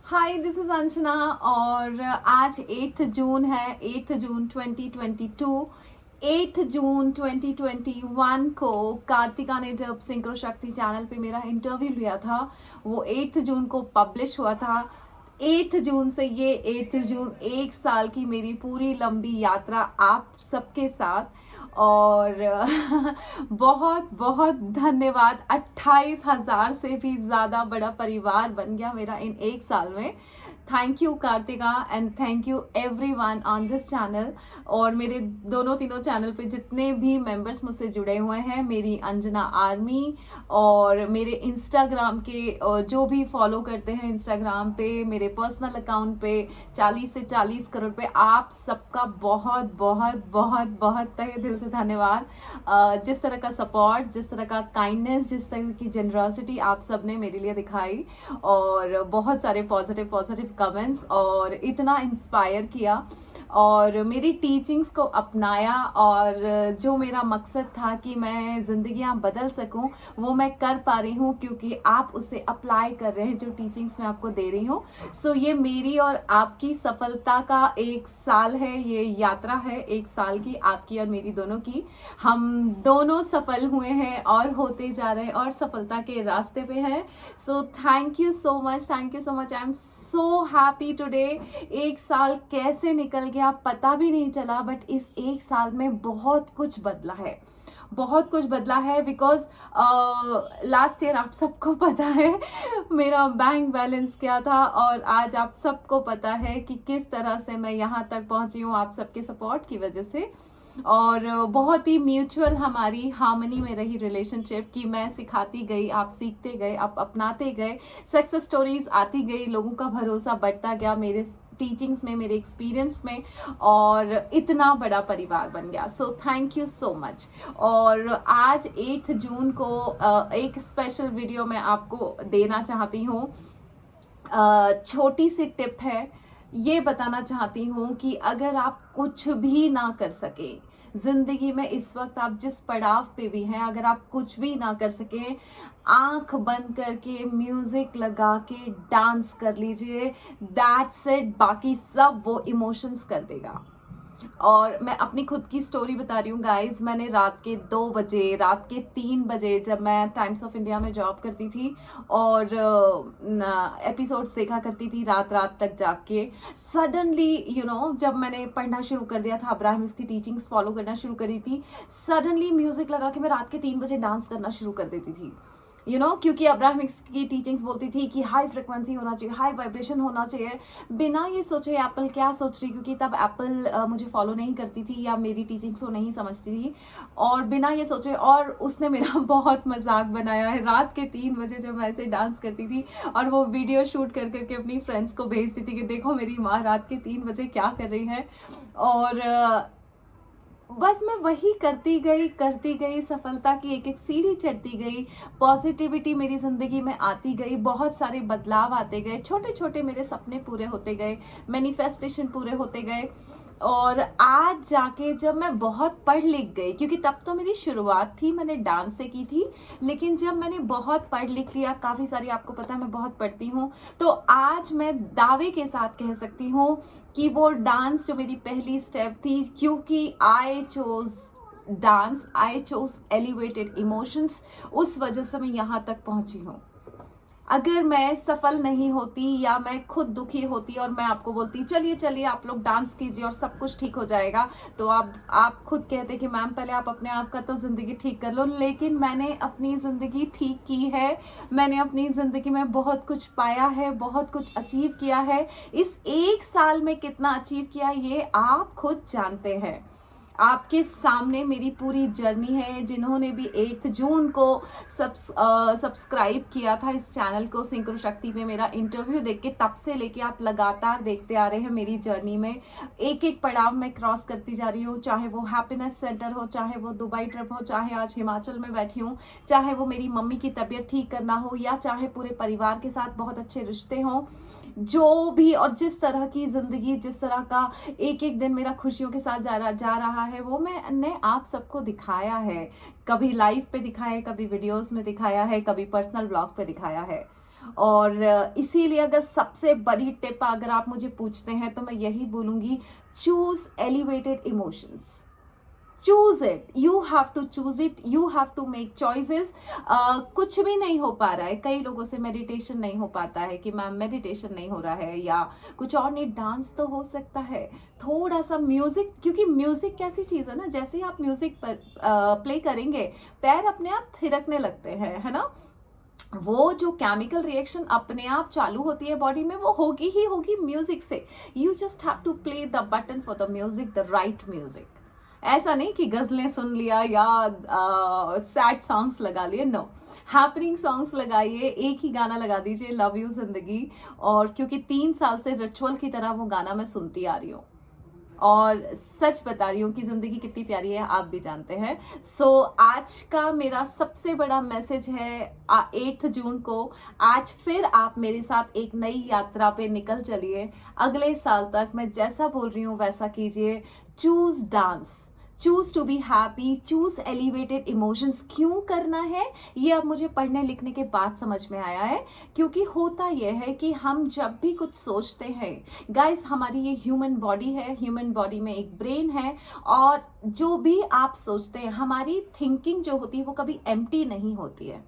Hi, this is Anjana और आज 8 जून है। 8 जून 2022। 8 जून 2021 को कार्तिका ने जब सिंक्रो शक्ति चैनल पे मेरा इंटरव्यू लिया था, वो 8 जून को पब्लिश हुआ था। 8 जून से ये 8 जून 1 साल की मेरी पूरी लंबी यात्रा आप सबके साथ। और बहुत बहुत धन्यवाद। 28,000 से भी ज़्यादा बड़ा परिवार बन गया मेरा इन 1 साल में। Thank you Karthika and thank you everyone on this channel. और मेरे दोनों तीनों चैनल पे जितने भी मेंबर्स मुझसे जुड़े हुए हैं, मेरी अंजना आर्मी और मेरे इंस्टाग्राम के जो भी फॉलो करते हैं इंस्टाग्राम पे, मेरे पर्सनल अकाउंट पे 40 से 40 करोड़ पे, आप सबका बहुत बहुत बहुत बहुत तहे दिल से धन्यवाद। जिस तरह का सपोर्ट, जिस तरह का काइंडनेस, जिस तरह की जेनरॉसिटी आप सब ने मेरे लिए दिखाई और बहुत सारे पॉजिटिव पॉजिटिव कमेंट्स और इतना इंस्पायर किया और मेरी टीचिंग्स को अपनाया। और जो मेरा मकसद था कि मैं ज़िंदगियां बदल सकूं, वो मैं कर पा रही हूं क्योंकि आप उसे अप्लाई कर रहे हैं जो टीचिंग्स मैं आपको दे रही हूं। सो ये मेरी और आपकी सफलता का 1 साल है, ये यात्रा है 1 साल की, आपकी और मेरी दोनों की। हम दोनों सफल हुए हैं और होते जा रहे हैं और सफलता के रास्ते पे हैं। So thank you so much, thank you so much. I am so happy today. 1 साल कैसे निकल गया पता भी नहीं चला, बट इस 1 साल में बहुत कुछ बदला है, बहुत कुछ बदला है। बिकॉज लास्ट ईयर आप सबको पता है मेरा बैंक बैलेंस क्या था और आज आप सबको पता है कि किस तरह से मैं यहाँ तक पहुंची हूँ आप सबके सपोर्ट की वजह से। और बहुत ही म्यूचुअल हमारी हार्मनी में रही रिलेशनशिप कि मैं सिखाती गई, आप सीखते गए, आप अपनाते गए, सक्सेस स्टोरीज आती गई, लोगों का भरोसा बढ़ता गया मेरे टीचिंग्स में, मेरे एक्सपीरियंस में, और इतना बड़ा परिवार बन गया। So thank you so much. और आज 8 जून को एक स्पेशल वीडियो मैं आपको देना चाहती हूँ। छोटी सी टिप है, ये बताना चाहती हूँ कि अगर आप कुछ भी ना कर सके जिंदगी में, इस वक्त आप जिस पड़ाव पे भी हैं, अगर आप कुछ भी ना कर सके, आंख बंद करके म्यूजिक लगा के डांस कर लीजिए। That's it. बाकी सब वो इमोशंस कर देगा। और मैं अपनी खुद की स्टोरी बता रही हूँ गाइज। मैंने रात के 2 बजे, रात के 3 बजे, जब मैं टाइम्स ऑफ इंडिया में जॉब करती थी और एपिसोड्स देखा करती थी रात रात तक जाग के, सडनली जब मैंने पढ़ना शुरू कर दिया था, अब्राहम की टीचिंग्स फॉलो करना शुरू करी थी, सडनली म्यूजिक लगा के मैं रात के 3 बजे डांस करना शुरू कर देती थी। क्योंकि अब्राहम की टीचिंग्स बोलती थी कि हाई फ्रिक्वेंसी होना चाहिए, हाई वाइब्रेशन होना चाहिए। बिना ये सोचे एप्पल क्या सोच रही, क्योंकि तब एप्पल मुझे फॉलो नहीं करती थी या मेरी टीचिंग्स को नहीं समझती थी, और बिना ये सोचे, और उसने मेरा बहुत मजाक बनाया है रात के 3 बजे जब मैं ऐसे डांस करती थी, और वो वीडियो शूट कर करके अपनी फ्रेंड्स को भेजती थी कि देखो मेरी माँ रात के 3 बजे क्या कर रही है। और बस मैं वही करती गई, सफलता की एक एक सीढ़ी चढ़ती गई, पॉजिटिविटी मेरी जिंदगी में आती गई, बहुत सारे बदलाव आते गए, छोटे छोटे मेरे सपने पूरे होते गए, मैनिफेस्टेशन पूरे होते गए। और आज जाके जब मैं बहुत पढ़ लिख गई, क्योंकि तब तो मेरी शुरुआत थी, मैंने डांस से की थी, लेकिन जब मैंने बहुत पढ़ लिख लिया, काफ़ी सारी, आपको पता है मैं बहुत पढ़ती हूँ, तो आज मैं दावे के साथ कह सकती हूँ कि वो डांस जो मेरी पहली स्टेप थी, क्योंकि I chose dance, I chose elevated emotions, उस वजह से मैं यहाँ तक पहुँची हूँ। अगर मैं सफल नहीं होती या मैं खुद दुखी होती और मैं आपको बोलती चलिए चलिए आप लोग डांस कीजिए और सब कुछ ठीक हो जाएगा, तो आप खुद कहते कि मैम पहले आप अपने आप का तो जिंदगी ठीक कर लो। लेकिन मैंने अपनी जिंदगी ठीक की है, मैंने अपनी जिंदगी में बहुत कुछ पाया है, बहुत कुछ अचीव किया है। इस 1 साल में कितना अचीव किया ये आप खुद जानते हैं। आपके सामने मेरी पूरी जर्नी है। जिन्होंने भी 8 जून को सब्सक्राइब किया था इस चैनल को, सिंक्रो शक्ति में मेरा इंटरव्यू देख के, तब से लेके आप लगातार देखते आ रहे हैं मेरी जर्नी में एक एक पड़ाव में क्रॉस करती जा रही हूँ। चाहे वो हैप्पीनेस सेंटर हो, चाहे वो दुबई ट्रिप हो, चाहे आज हिमाचल में बैठी हूँ, चाहे वो मेरी मम्मी की तबीयत ठीक करना हो, या चाहे पूरे परिवार के साथ बहुत अच्छे रिश्ते हों, जो भी, और जिस तरह की जिंदगी, जिस तरह का एक एक दिन मेरा खुशियों के साथ जा रहा है, वो मैंने आप सबको दिखाया है। कभी लाइव पे दिखाया है, कभी वीडियोस में दिखाया है, कभी पर्सनल ब्लॉग पे दिखाया है। और इसीलिए अगर सबसे बड़ी टिप अगर आप मुझे पूछते हैं तो मैं यही बोलूंगी, choose elevated emotions, choose it, you have to choose it, you have to make choices. कुछ भी नहीं हो पा रहा है, कई लोगों से मेडिटेशन नहीं हो पाता है कि मैम मेडिटेशन नहीं हो रहा है या कुछ और नहीं, डांस तो हो सकता है, थोड़ा सा म्यूजिक, क्योंकि म्यूजिक कैसी चीज है ना, जैसे ही आप म्यूजिक पर प्ले करेंगे पैर अपने आप थिरकने लगते हैं, है ना, वो जो केमिकल रिएक्शन अपने आप चालू होती है बॉडी में वो होगी ही होगी म्यूजिक से। You just have to play the button for the music, the right music. ऐसा नहीं कि गजलें सुन लिया या सैड सॉन्ग्स लगा लिए, नो, हैपनिंग सॉन्ग्स लगाइए, एक ही गाना लगा दीजिए, लव यू जिंदगी। और क्योंकि 3 साल से रिचुअल की तरह वो गाना मैं सुनती आ रही हूँ और सच बता रही हूँ कि जिंदगी कितनी प्यारी है, आप भी जानते हैं। सो आज का मेरा सबसे बड़ा मैसेज है 8 जून को, आज फिर आप मेरे साथ एक नई यात्रा पे निकल चलिए। अगले साल तक मैं जैसा बोल रही हूँ वैसा कीजिए। Choose dance, choose to be happy, choose elevated emotions. क्यों करना है ये अब मुझे पढ़ने लिखने के बाद समझ में आया है, क्योंकि होता यह है कि हम जब भी कुछ सोचते हैं, गाइस हमारी ये ह्यूमन बॉडी है, ह्यूमन बॉडी में एक ब्रेन है, और जो भी आप सोचते हैं, हमारी थिंकिंग जो होती है वो कभी एम्प्टी नहीं होती है,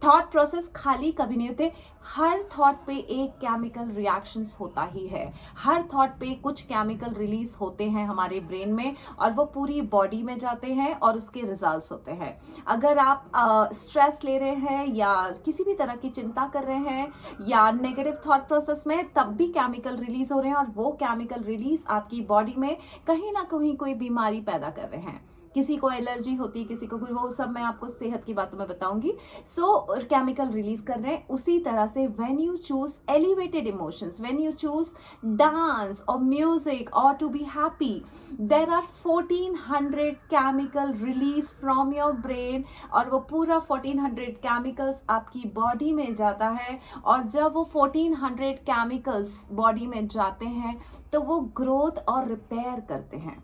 थॉट प्रोसेस खाली कभी नहीं होते। हर थॉट पे एक केमिकल रिएक्शंस होता ही है, हर थॉट पे कुछ केमिकल रिलीज होते हैं हमारे ब्रेन में और वो पूरी बॉडी में जाते हैं और उसके रिजल्ट्स होते हैं। अगर आप स्ट्रेस ले रहे हैं या किसी भी तरह की चिंता कर रहे हैं या नेगेटिव थॉट प्रोसेस में, तब भी केमिकल रिलीज हो रहे हैं और वो केमिकल रिलीज आपकी बॉडी में कहीं ना कहीं कोई बीमारी पैदा कर रहे हैं। किसी को एलर्जी होती है, किसी को कुछ, वो सब मैं आपको सेहत की बातों में बताऊंगी। सो केमिकल रिलीज कर रहे हैं। उसी तरह से when you choose elevated emotions, when you choose dance और म्यूजिक और to be happy, there are 1400 chemical release from your brain, और वो पूरा 1400 केमिकल्स आपकी बॉडी में जाता है। और जब वो 1400 केमिकल्स बॉडी में जाते हैं तो वो ग्रोथ और रिपेयर करते हैं,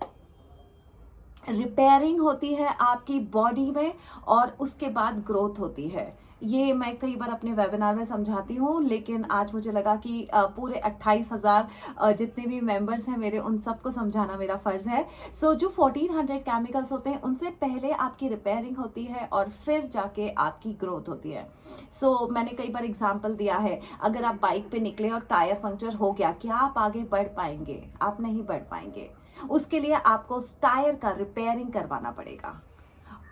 रिपेयरिंग होती है आपकी बॉडी में और उसके बाद ग्रोथ होती है। ये मैं कई बार अपने वेबिनार में समझाती हूँ, लेकिन आज मुझे लगा कि पूरे 28,000 जितने भी मेंबर्स हैं मेरे, उन सबको समझाना मेरा फर्ज है। सो जो 1400 केमिकल्स होते हैं उनसे पहले आपकी रिपेयरिंग होती है और फिर जाके आपकी ग्रोथ होती है। सो मैंने कई बार एग्जाम्पल दिया है, अगर आप बाइक पे निकले और टायर पंक्चर हो गया, क्या आप आगे बढ़ पाएंगे? आप नहीं बढ़ पाएंगे। उसके लिए आपको टायर का रिपेयरिंग करवाना पड़ेगा।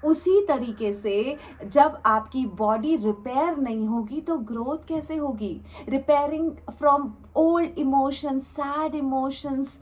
उसी तरीके से जब आपकी बॉडी रिपेयर नहीं होगी तो ग्रोथ कैसे होगी? Repairing from old emotions, sad emotions,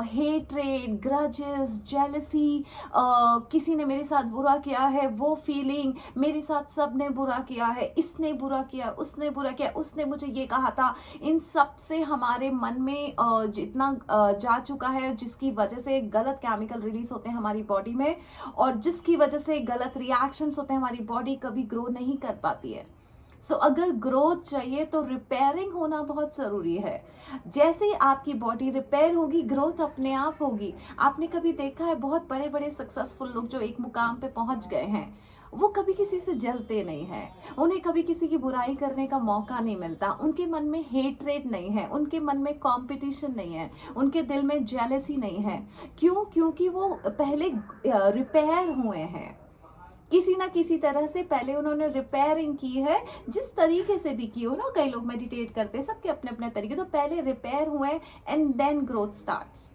hatred, grudges, jealousy, किसी ने मेरे साथ बुरा किया है, वो फीलिंग, मेरे साथ सबने बुरा किया है, इसने बुरा किया, उसने बुरा किया, उसने मुझे ये कहा था, इन सब से हमारे मन में जितना जा चुका है, जिसकी वजह से गलत केमिकल रिलीज होते हैं हमारी बॉडी में और जिसकी वजह से गलत रिएक्शंस होते हैं, हमारी बॉडी कभी ग्रो नहीं कर पाती है। सो अगर ग्रोथ चाहिए तो रिपेयरिंग होना बहुत जरूरी है। जैसे ही आपकी बॉडी रिपेयर होगी, ग्रोथ अपने आप होगी। आपने कभी देखा है बहुत बड़े बड़े सक्सेसफुल लोग जो एक मुकाम पे पहुंच गए हैं, वो कभी किसी से जलते नहीं हैं, उन्हें कभी किसी की बुराई करने का मौका नहीं मिलता, उनके मन में हेट्रेड नहीं है, उनके मन में कंपटीशन नहीं है, उनके दिल में जेलसी नहीं है। क्यों? क्योंकि वो पहले रिपेयर हुए हैं, किसी ना किसी तरह से पहले उन्होंने रिपेयरिंग की है, जिस तरीके से भी की हो ना। कई लोग मेडिटेट करते हैं, सबके अपने अपने तरीके, तो पहले रिपेयर हुए एंड देन ग्रोथ स्टार्ट्स।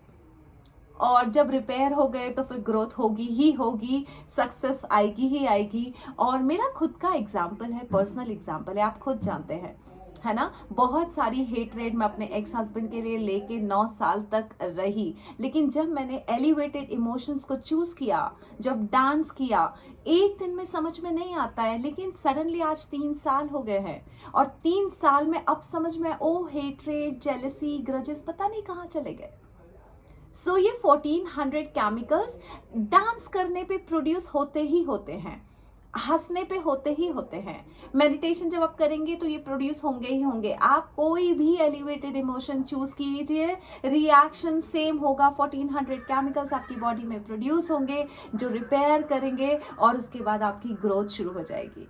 और जब रिपेयर हो गए तो फिर ग्रोथ होगी ही होगी, सक्सेस आएगी ही आएगी। और मेरा खुद का एग्जाम्पल है, पर्सनल एग्जाम्पल है, आप खुद जानते हैं, है ना। बहुत सारी हेट्रेड मैं अपने एक्स हस्बैंड के लिए लेके 9 साल तक रही, लेकिन जब मैंने एलिवेटेड इमोशंस को चूज किया, जब डांस किया, एक दिन में समझ में नहीं आता है, लेकिन सडनली आज 3 साल हो गए हैं और 3 साल में अब समझ में, ओ हेट्रेड, जेलसी, ग्रजेस पता नहीं कहाँ चले गए। सो ये 1400 केमिकल्स डांस करने पे प्रोड्यूस होते ही होते हैं, हंसने पे होते ही होते हैं, मेडिटेशन जब आप करेंगे तो ये प्रोड्यूस होंगे ही होंगे। आप कोई भी एलिवेटेड इमोशन चूज कीजिए, रिएक्शन सेम होगा। 1400 केमिकल्स आपकी बॉडी में प्रोड्यूस होंगे जो रिपेयर करेंगे और उसके बाद आपकी ग्रोथ शुरू हो जाएगी।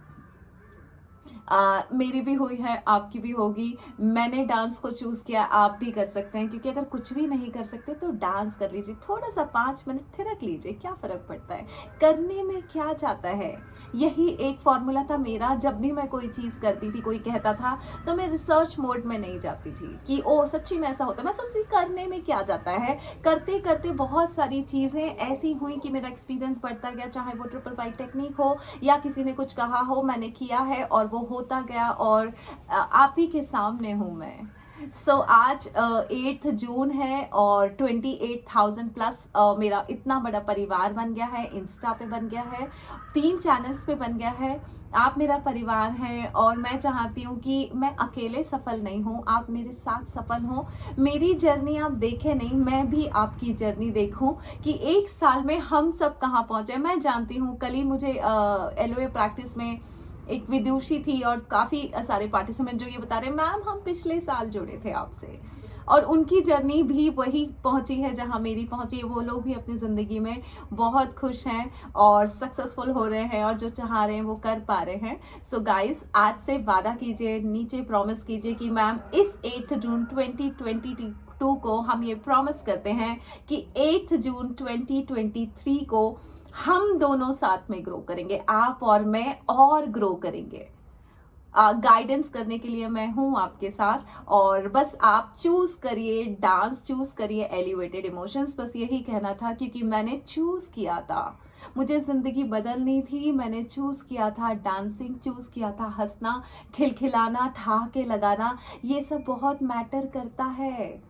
मेरी भी हुई है, आपकी भी होगी। मैंने डांस को चूज़ किया, आप भी कर सकते हैं, क्योंकि अगर कुछ भी नहीं कर सकते तो डांस कर लीजिए, थोड़ा सा 5 मिनट थिरक लीजिए, क्या फ़र्क पड़ता है, करने में क्या जाता है। यही एक फॉर्मूला था मेरा। जब भी मैं कोई चीज़ करती थी, कोई कहता था, तो मैं रिसर्च मोड में नहीं जाती थी कि ओ सच्ची में ऐसा होता है। मैं सोचती करने में क्या जाता है। करते करते बहुत सारी चीज़ें ऐसी हुई कि मेरा एक्सपीरियंस बढ़ता गया, चाहे वो 555 टेक्निक हो या किसी ने कुछ कहा हो, मैंने किया है और वो होता गया, और आप ही के सामने हूँ मैं। आज 8 जून है और 28,000 प्लस मेरा इतना बड़ा परिवार बन गया है। इंस्टा पे बन गया है, 3 चैनल्स पे बन गया है। आप मेरा परिवार हैं और मैं चाहती हूँ कि मैं अकेले सफल नहीं हूँ, आप मेरे साथ सफल हो। मेरी जर्नी आप देखें नहीं, मैं भी आपकी जर्नी देखूं कि 1 साल में हम सब कहाँ पहुँचे। मैं जानती हूँ, कल ही मुझे LOA प्रैक्टिस में एक विदुषी थी और काफ़ी सारे पार्टिसिपेंट जो ये बता रहे हैं, मैम हम पिछले साल जुड़े थे आपसे, और उनकी जर्नी भी वही पहुंची है जहां मेरी पहुंची है। वो लोग भी अपनी ज़िंदगी में बहुत खुश हैं और सक्सेसफुल हो रहे हैं और जो चाह रहे हैं वो कर पा रहे हैं। सो गाइस, आज से वादा कीजिए, नीचे प्रॉमिस कीजिए कि मैम इस 8 जून 2022 को हम ये प्रॉमिस करते हैं कि 8 जून 2023 को हम दोनों साथ में ग्रो करेंगे, आप और मैं, और ग्रो करेंगे। गाइडेंस करने के लिए मैं हूं आपके साथ, और बस आप चूज करिए डांस, चूज करिए एलिवेटेड इमोशंस। बस यही कहना था, क्योंकि मैंने चूज किया था, मुझे जिंदगी बदलनी थी, मैंने चूज किया था डांसिंग, चूज किया था हंसना, खिलखिलाना, ठहाके लगाना। ये सब बहुत मैटर करता है,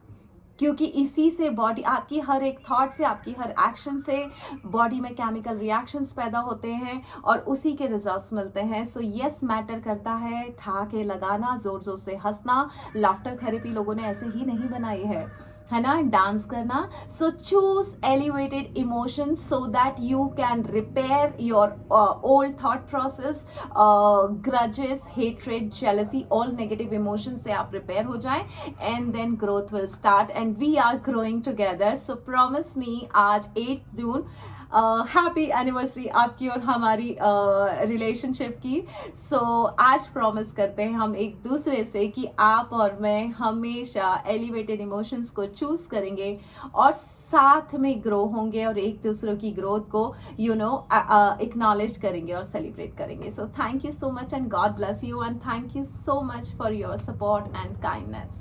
क्योंकि इसी से बॉडी, आपकी हर एक थॉट से, आपकी हर एक्शन से बॉडी में केमिकल रिएक्शंस पैदा होते हैं और उसी के रिजल्ट्स मिलते हैं। सो यस, मैटर करता है ठहाके लगाना, जोर जोर से हंसना। लाफ्टर थेरेपी लोगों ने ऐसे ही नहीं बनाई है ना, डांस करना। So choose elevated emotion so that you can repair your old thought process, grudges, hatred, jealousy, all negative emotion से आप रिपेयर हो जाएं, and then growth will start and we are growing together. So promise me, आज 8 जून, happy anniversary आपकी और हमारी relationship की। सो आज प्रॉमिस करते हैं हम एक दूसरे से कि आप और मैं हमेशा एलिवेटेड इमोशंस को चूज करेंगे और साथ में ग्रो होंगे और एक दूसरे की ग्रोथ को एक्नॉलेज करेंगे और सेलिब्रेट करेंगे। So thank you so much and God bless you, and thank you so much for your support and kindness.